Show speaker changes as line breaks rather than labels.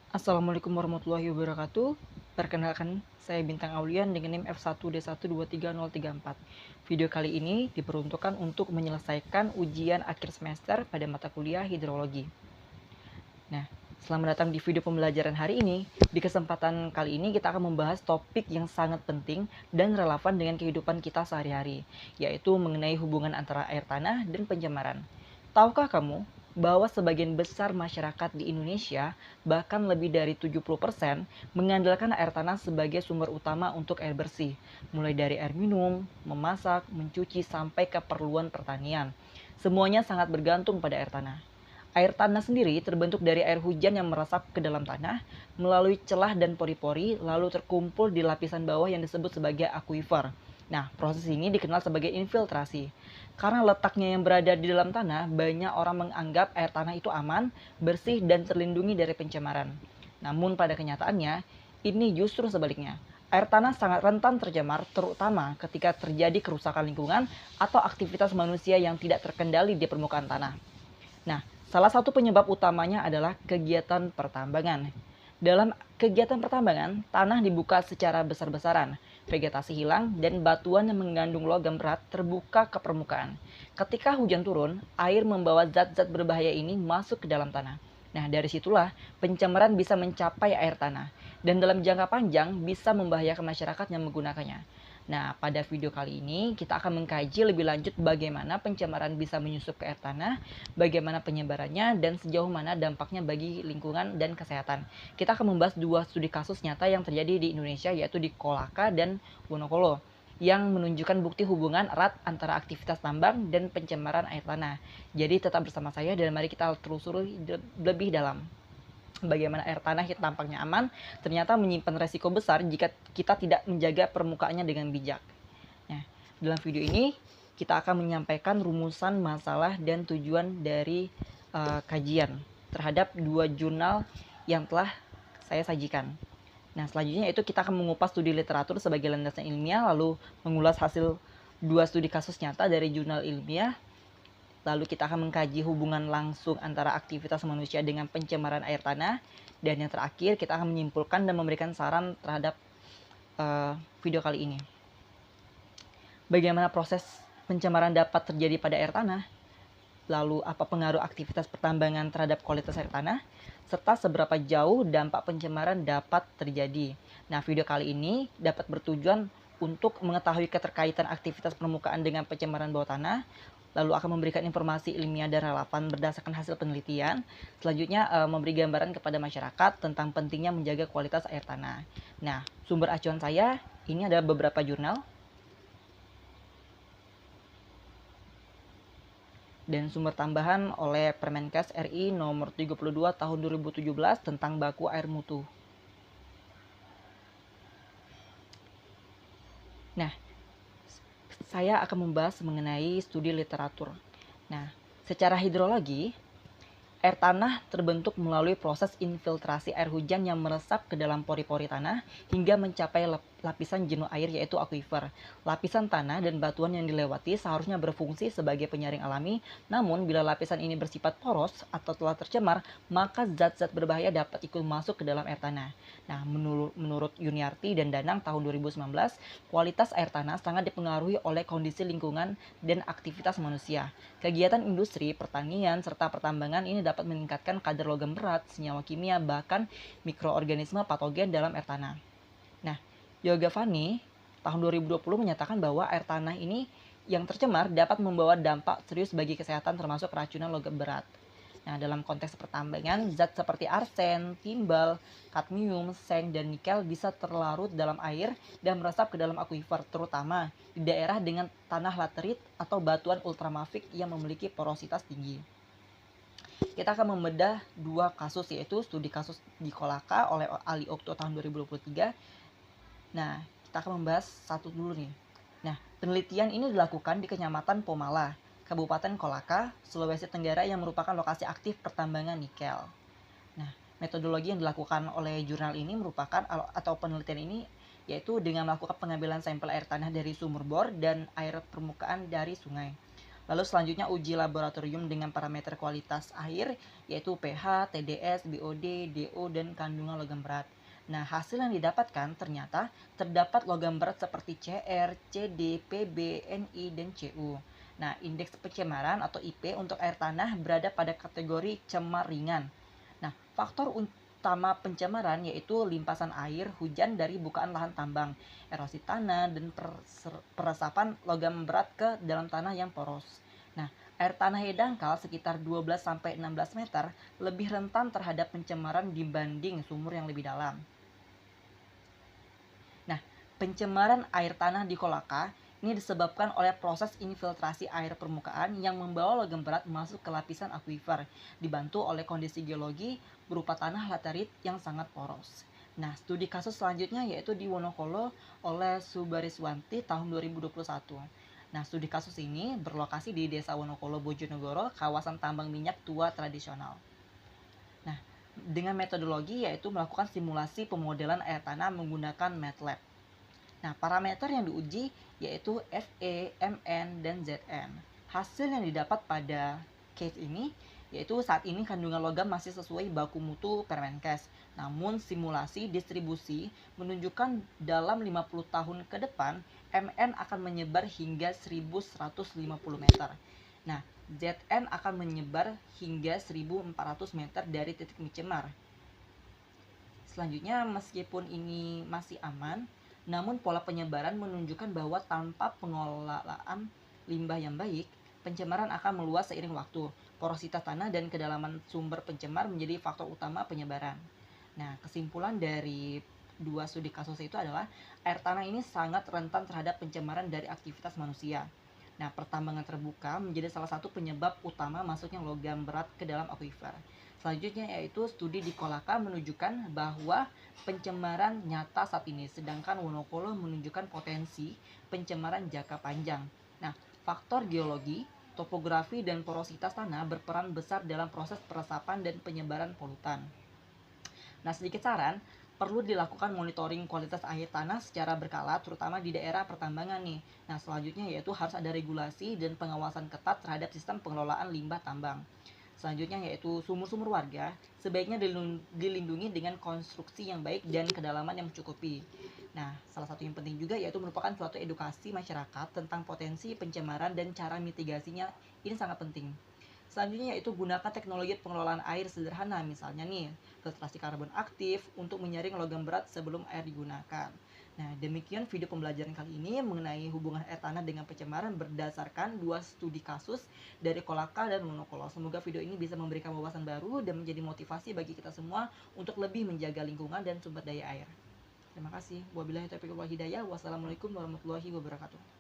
Assalamualaikum warahmatullahi wabarakatuh. Perkenalkan, saya Bintang Aulian dengan NIM F1D1230034. Video kali ini diperuntukkan untuk menyelesaikan ujian akhir semester pada mata kuliah hidrologi. Nah, selamat datang di video pembelajaran hari ini. Di kesempatan kali ini kita akan membahas topik yang sangat penting dan relevan dengan kehidupan kita sehari-hari, yaitu mengenai hubungan antara air tanah dan pencemaran. Tahukah kamu bahwa sebagian besar masyarakat di Indonesia, bahkan lebih dari 70%, mengandalkan air tanah sebagai sumber utama untuk air bersih, mulai dari air minum, memasak, mencuci, sampai keperluan pertanian. Semuanya sangat bergantung pada air tanah. Air tanah sendiri terbentuk dari air hujan yang meresap ke dalam tanah melalui celah dan pori-pori, lalu terkumpul di lapisan bawah yang disebut sebagai akuifer. Nah, proses ini dikenal sebagai infiltrasi. Karena letaknya yang berada di dalam tanah, banyak orang menganggap air tanah itu aman, bersih, dan terlindungi dari pencemaran. Namun pada kenyataannya, ini justru sebaliknya. Air tanah sangat rentan tercemar, terutama ketika terjadi kerusakan lingkungan atau aktivitas manusia yang tidak terkendali di permukaan tanah. Nah, salah satu penyebab utamanya adalah kegiatan pertambangan. Dalam kegiatan pertambangan, tanah dibuka secara besar-besaran, vegetasi hilang, dan batuan yang mengandung logam berat terbuka ke permukaan. Ketika hujan turun, air membawa zat-zat berbahaya ini masuk ke dalam tanah. Nah, dari situlah pencemaran bisa mencapai air tanah, dan dalam jangka panjang bisa membahayakan masyarakat yang menggunakannya. Nah, pada video kali ini kita akan mengkaji lebih lanjut bagaimana pencemaran bisa menyusup ke air tanah, bagaimana penyebarannya, dan sejauh mana dampaknya bagi lingkungan dan kesehatan. Kita akan membahas dua studi kasus nyata yang terjadi di Indonesia, yaitu di Kolaka dan Wonokolo, yang menunjukkan bukti hubungan erat antara aktivitas tambang dan pencemaran air tanah. Jadi tetap bersama saya dan mari kita telusuri lebih dalam. Bagaimana air tanah yang tampaknya aman, ternyata menyimpan resiko besar jika kita tidak menjaga permukaannya dengan bijak. Nah, dalam video ini kita akan menyampaikan rumusan masalah dan tujuan dari kajian terhadap dua jurnal yang telah saya sajikan. Nah, selanjutnya itu kita akan mengupas studi literatur sebagai landasan ilmiah, lalu mengulas hasil dua studi kasus nyata dari jurnal ilmiah. Lalu kita akan mengkaji hubungan langsung antara aktivitas manusia dengan pencemaran air tanah. Dan yang terakhir kita akan menyimpulkan dan memberikan saran terhadap video kali ini. Bagaimana proses pencemaran dapat terjadi pada air tanah? Lalu apa pengaruh aktivitas pertambangan terhadap kualitas air tanah? Serta seberapa jauh dampak pencemaran dapat terjadi. Nah, video kali ini dapat bertujuan untuk mengetahui keterkaitan aktivitas permukaan dengan pencemaran bawah tanah, lalu akan memberikan informasi ilmiah dan relevan berdasarkan hasil penelitian. Selanjutnya memberi gambaran kepada masyarakat tentang pentingnya menjaga kualitas air tanah. Nah, sumber acuan saya ini ada beberapa jurnal dan sumber tambahan oleh Permenkes RI nomor 32 tahun 2017 tentang baku air mutu. Nah, saya akan membahas mengenai studi literatur. Nah, secara hidrologi, air tanah terbentuk melalui proses infiltrasi air hujan yang meresap ke dalam pori-pori tanah hingga mencapai lapisan jenuh air yaitu akuifer. Lapisan tanah dan batuan yang dilewati seharusnya berfungsi sebagai penyaring alami, namun bila lapisan ini bersifat poros atau telah tercemar, maka zat-zat berbahaya dapat ikut masuk ke dalam air tanah. Nah, menurut Yuniarti dan Danang tahun 2019, kualitas air tanah sangat dipengaruhi oleh kondisi lingkungan dan aktivitas manusia. Kegiatan industri, pertanian, serta pertambangan ini dapat meningkatkan kadar logam berat, senyawa kimia, bahkan mikroorganisme patogen dalam air tanah. Nah, Yoga Fani tahun 2020 menyatakan bahwa air tanah ini yang tercemar dapat membawa dampak serius bagi kesehatan termasuk keracunan logam berat. Nah, dalam konteks pertambangan, zat seperti arsen, timbal, kadmium, seng, dan nikel bisa terlarut dalam air dan meresap ke dalam akuifer, terutama di daerah dengan tanah laterit atau batuan ultramafik yang memiliki porositas tinggi. Kita akan membedah dua kasus, yaitu studi kasus di Kolaka oleh Ali Okto tahun 2023. Nah, kita akan membahas satu dulu nih. Nah, penelitian ini dilakukan di Kecamatan Pomala, Kabupaten Kolaka, Sulawesi Tenggara yang merupakan lokasi aktif pertambangan nikel. Nah, metodologi yang dilakukan oleh jurnal ini merupakan atau penelitian ini yaitu dengan melakukan pengambilan sampel air tanah dari sumur bor dan air permukaan dari sungai. Lalu selanjutnya uji laboratorium dengan parameter kualitas air yaitu pH, TDS, BOD, DO, dan kandungan logam berat. Nah, hasil yang didapatkan ternyata terdapat logam berat seperti Cr, Cd, Pb, Ni, dan Cu. Nah, indeks pencemaran atau IP untuk air tanah berada pada kategori cemar ringan. Nah, faktor utama pencemaran yaitu limpasan air hujan dari bukaan lahan tambang, erosi tanah, dan peresapan logam berat ke dalam tanah yang poros. Nah, air tanah yang dangkal sekitar 12-16 meter lebih rentan terhadap pencemaran dibanding sumur yang lebih dalam. Nah, pencemaran air tanah di Kolaka ini disebabkan oleh proses infiltrasi air permukaan yang membawa logam berat masuk ke lapisan akuifer, dibantu oleh kondisi geologi berupa tanah laterit yang sangat poros. Nah, studi kasus selanjutnya yaitu di Wonokolo oleh Subariswanti tahun 2021. Nah, studi kasus ini berlokasi di Desa Wonokolo, Bojonegoro, kawasan tambang minyak tua tradisional. Nah, dengan metodologi yaitu melakukan simulasi pemodelan air tanah menggunakan MATLAB. Nah, parameter yang diuji yaitu Fe, Mn, dan Zn. Hasil yang didapat pada case ini yaitu saat ini kandungan logam masih sesuai baku mutu Permenkes. Namun simulasi distribusi menunjukkan dalam 50 tahun ke depan Mn akan menyebar hingga 1150 meter. Nah, Zn akan menyebar hingga 1400 meter dari titik mencemar. Selanjutnya, meskipun ini masih aman, namun pola penyebaran menunjukkan bahwa tanpa pengelolaan limbah yang baik, pencemaran akan meluas seiring waktu. Porositas tanah dan kedalaman sumber pencemar menjadi faktor utama penyebaran. Nah, kesimpulan dari dua studi kasus itu adalah air tanah ini sangat rentan terhadap pencemaran dari aktivitas manusia. Nah, pertambangan terbuka menjadi salah satu penyebab utama masuknya logam berat ke dalam akuifer. Selanjutnya yaitu studi di Kolaka menunjukkan bahwa pencemaran nyata saat ini, sedangkan Wonokolo menunjukkan potensi pencemaran jangka panjang. Nah, faktor geologi, topografi, dan porositas tanah berperan besar dalam proses peresapan dan penyebaran polutan. Nah, sedikit saran, perlu dilakukan monitoring kualitas air tanah secara berkala, terutama di daerah pertambangan nih. Nah, selanjutnya yaitu harus ada regulasi dan pengawasan ketat terhadap sistem pengelolaan limbah tambang. Selanjutnya yaitu sumur-sumur warga sebaiknya dilindungi dengan konstruksi yang baik dan kedalaman yang mencukupi. Nah, salah satu yang penting juga yaitu merupakan suatu edukasi masyarakat tentang potensi pencemaran dan cara mitigasinya. Ini sangat penting. Selanjutnya yaitu gunakan teknologi pengelolaan air sederhana, misalnya nih filtrasi karbon aktif untuk menyaring logam berat sebelum air digunakan. Nah, demikian video pembelajaran kali ini mengenai hubungan air tanah dengan pencemaran berdasarkan dua studi kasus dari Kolaka dan Wonokolo. Semoga video ini bisa memberikan wawasan baru dan menjadi motivasi bagi kita semua untuk lebih menjaga lingkungan dan sumber daya air. Terima kasih. Wabillahi taufiq wal hidayah. Wassalamualaikum warahmatullahi wabarakatuh.